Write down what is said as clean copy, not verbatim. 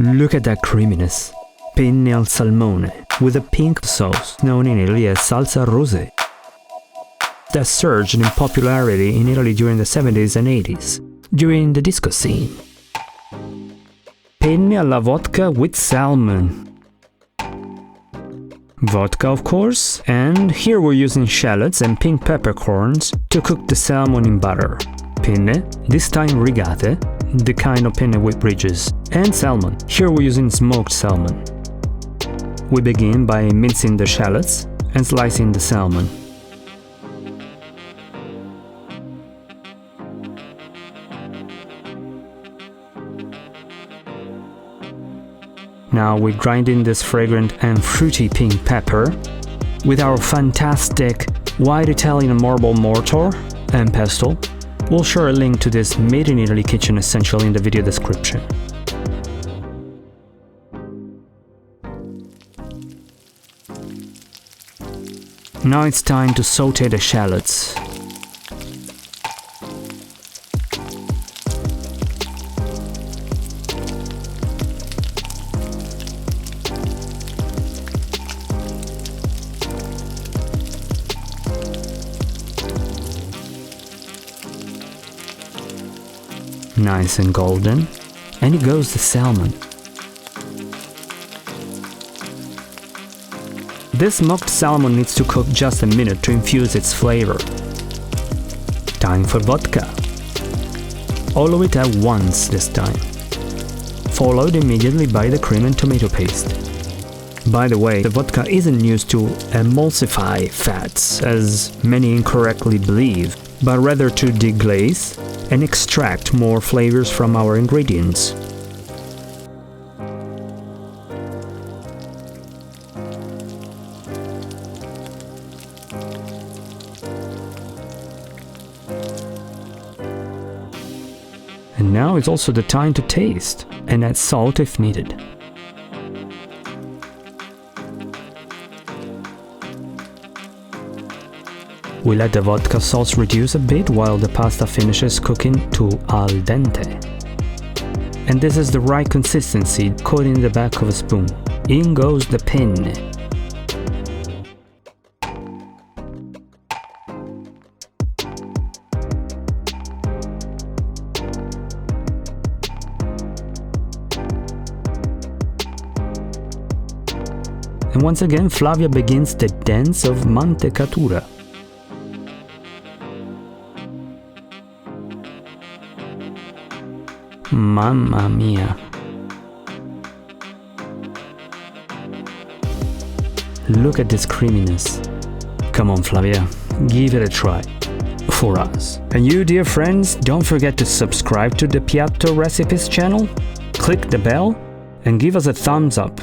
Look at that creaminess. Penne al Salmone, with a pink sauce known in Italy as salsa rosé. That surged in popularity in Italy during the 70s and 80s, during the disco scene. Penne alla Vodka with salmon. Vodka, of course, and here we're using shallots and pink peppercorns to cook the salmon in butter. Penne, this time rigate, the kind of penne with ridges, and salmon. Here we're using smoked salmon. We begin by mincing the shallots and slicing the salmon. Now we grind in this fragrant and fruity pink pepper with our fantastic white Italian marble mortar and pestle. We'll share a link to this Made in Italy kitchen essential in the video description. Now it's time to saute the shallots. Nice and golden, and it goes the salmon. This smoked salmon needs to cook just a minute to infuse its flavor. Time for vodka. All of it at once this time, followed immediately by the cream and tomato paste. By the way, the vodka isn't used to emulsify fats, as many incorrectly believe, but rather to deglaze and extract more flavors from our ingredients. And now is also the time to taste and add salt if needed. We let the vodka sauce reduce a bit while the pasta finishes cooking to al dente. And this is the right consistency, caught in the back of a spoon. In goes the penne. And once again, Flavia begins the dance of mantecatura. Mamma mia. Look at this creaminess. Come on, Flavia, give it a try. For us. And you, dear friends, don't forget to subscribe to the Piatto Recipes channel, click the bell, and give us a thumbs up.